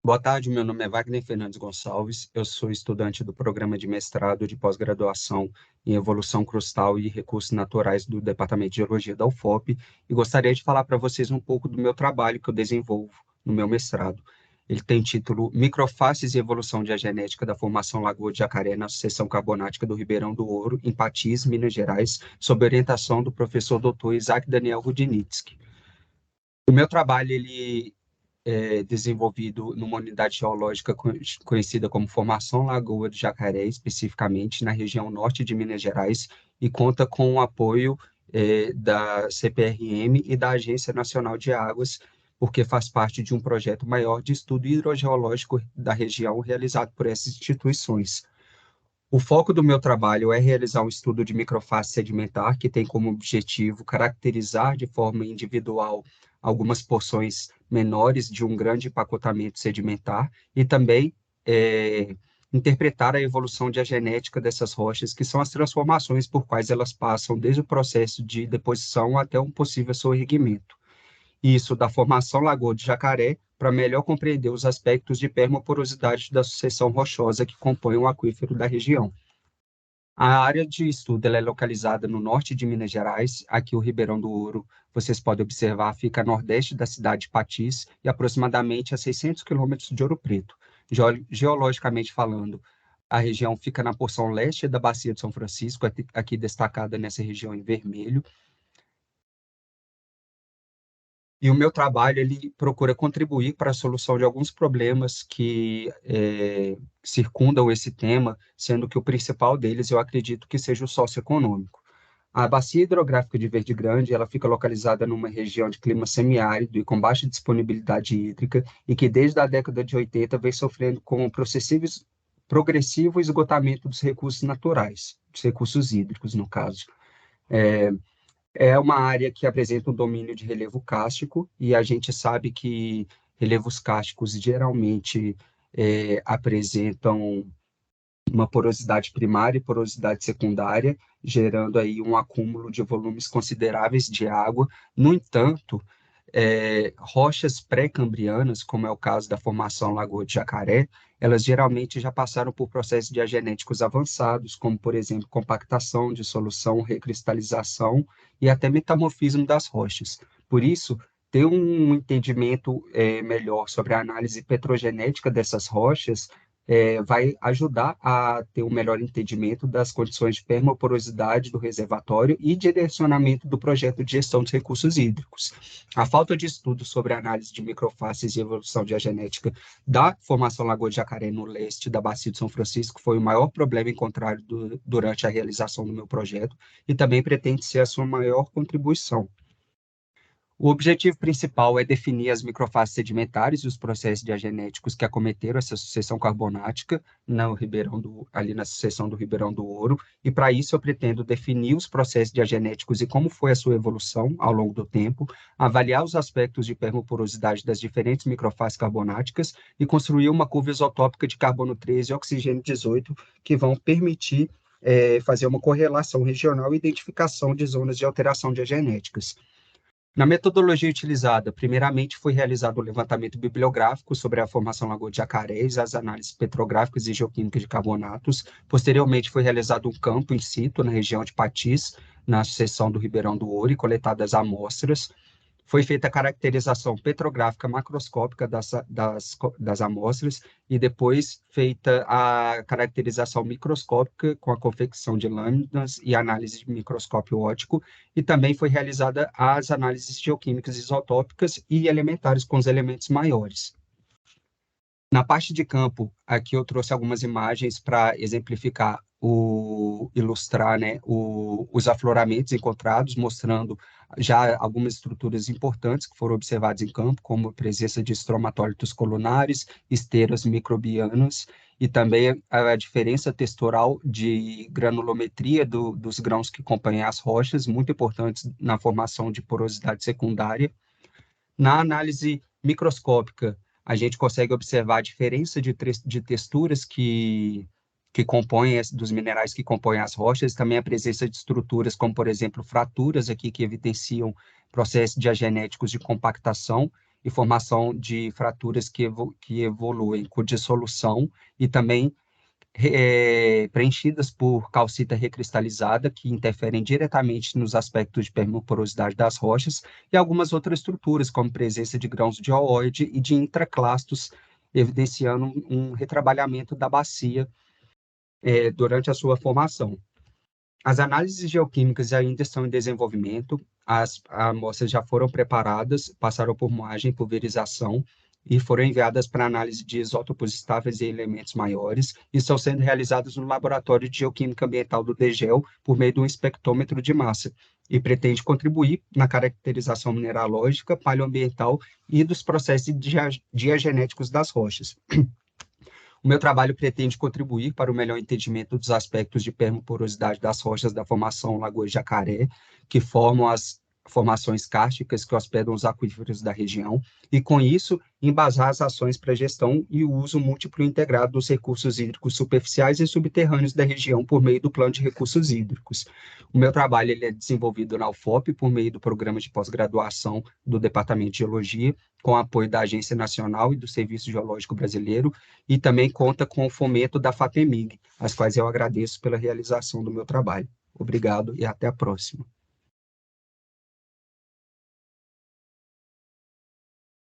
Boa tarde, meu nome é Wagner Fernandes Gonçalves, eu sou estudante do programa de mestrado de pós-graduação em Evolução Crustal e Recursos Naturais do Departamento de Geologia da UFOP e gostaria de falar para vocês um pouco do meu trabalho que eu desenvolvo no meu mestrado. Ele tem título Microfaces e Evolução Diagenética da Formação Lagoa de Jacaré na Sucessão Carbonática do Ribeirão do Ouro, em Patis, Minas Gerais, sob orientação do professor Dr. Isaac Daniel Rudnitsky. O meu trabalho ele desenvolvido numa unidade geológica conhecida como Formação Lagoa do Jacaré, especificamente na região norte de Minas Gerais, e conta com o apoio da CPRM e da Agência Nacional de Águas, porque faz parte de um projeto maior de estudo hidrogeológico da região realizado por essas instituições. O foco do meu trabalho é realizar um estudo de microface sedimentar que tem como objetivo caracterizar de forma individual algumas porções menores de um grande empacotamento sedimentar e também interpretar a evolução diagenética dessas rochas, que são as transformações por quais elas passam desde o processo de deposição até um possível soerguimento. Isso da formação Lagoa de Jacaré para melhor compreender os aspectos de permaporosidade da sucessão rochosa que compõe o aquífero da região. A área de estudo ela é localizada no norte de Minas Gerais, aqui o Ribeirão do Ouro, vocês podem observar, fica a nordeste da cidade de Patis e aproximadamente a 600 quilômetros de Ouro Preto. Geologicamente falando, a região fica na porção leste da Bacia de São Francisco, aqui destacada nessa região em vermelho. E o meu trabalho ele procura contribuir para a solução de alguns problemas que circundam esse tema, sendo que o principal deles eu acredito que seja o socioeconômico. A bacia hidrográfica de Verde Grande ela fica localizada numa região de clima semiárido e com baixa disponibilidade hídrica e que desde a década de 80 vem sofrendo com o progressivo esgotamento dos recursos naturais, dos recursos hídricos, no caso. É uma área que apresenta um domínio de relevo kárstico, e a gente sabe que relevos kársticos geralmente apresentam uma porosidade primária e porosidade secundária, gerando aí um acúmulo de volumes consideráveis de água. No entanto, rochas pré-cambrianas, como é o caso da formação Lagoa de Jacaré, elas geralmente já passaram por processos diagenéticos avançados, como, por exemplo, compactação, dissolução, recristalização e até metamorfismo das rochas. Por isso, ter um entendimento melhor sobre a análise petrogenética dessas rochas vai ajudar a ter um melhor entendimento das condições de permaporosidade do reservatório e direcionamento do projeto de gestão dos recursos hídricos. A falta de estudo sobre a análise de microfaces e evolução diagenética da formação Lagoa de Jacaré no leste da Bacia de São Francisco foi o maior problema encontrado durante a realização do meu projeto e também pretende ser a sua maior contribuição. O objetivo principal é definir as microfaces sedimentares e os processos diagenéticos que acometeram essa sucessão carbonática ali na sucessão do Ribeirão do Ouro, e para isso eu pretendo definir os processos diagenéticos e como foi a sua evolução ao longo do tempo, avaliar os aspectos de permaporosidade das diferentes microfaces carbonáticas e construir uma curva isotópica de carbono 13 e oxigênio 18 que vão permitir fazer uma correlação regional e identificação de zonas de alteração diagenéticas. Na metodologia utilizada, primeiramente foi realizado o levantamento bibliográfico sobre a formação Lagoa de Jacaré e as análises petrográficas e geoquímicas de carbonatos. Posteriormente, foi realizado um campo in situ na região de Patis, na sucessão do Ribeirão do Ouro, e coletadas amostras. Foi feita a caracterização petrográfica macroscópica das amostras e depois feita a caracterização microscópica com a confecção de lâminas e análise de microscópio óptico, e também foi realizada as análises geoquímicas isotópicas e elementares com os elementos maiores. Na parte de campo, aqui eu trouxe algumas imagens para exemplificar ilustrar, né, os afloramentos encontrados, mostrando já algumas estruturas importantes que foram observadas em campo, como a presença de estromatólitos colunares, esteiras microbianas, e também a diferença textural de granulometria dos grãos que compõem as rochas, muito importantes na formação de porosidade secundária. Na análise microscópica, a gente consegue observar a diferença de texturas que compõem, dos minerais que compõem as rochas, também a presença de estruturas como, por exemplo, fraturas aqui que evidenciam processos diagenéticos de compactação, e formação de fraturas que evoluem com dissolução e também preenchidas por calcita recristalizada, que interferem diretamente nos aspectos de permaporosidade das rochas, e algumas outras estruturas, como presença de grãos de oóide e de intraclastos, evidenciando um retrabalhamento da bacia durante a sua formação. As análises geoquímicas ainda estão em desenvolvimento, as amostras já foram preparadas, passaram por moagem e pulverização e foram enviadas para análise de isótopos estáveis e elementos maiores e estão sendo realizadas no Laboratório de Geoquímica Ambiental do DGEL por meio de um espectrômetro de massa e pretende contribuir na caracterização mineralógica, paleoambiental e dos processos diagenéticos das rochas. O meu trabalho pretende contribuir para o melhor entendimento dos aspectos de permaporosidade das rochas da formação Lagoa Jacaré, que formam as formações kársticas que hospedam os aquíferos da região, e, com isso, embasar as ações para gestão e o uso múltiplo e integrado dos recursos hídricos superficiais e subterrâneos da região por meio do Plano de Recursos Hídricos. O meu trabalho ele é desenvolvido na UFOP por meio do Programa de Pós-Graduação do Departamento de Geologia, com apoio da Agência Nacional e do Serviço Geológico Brasileiro, e também conta com o fomento da FAPEMIG, as quais eu agradeço pela realização do meu trabalho. Obrigado e até a próxima.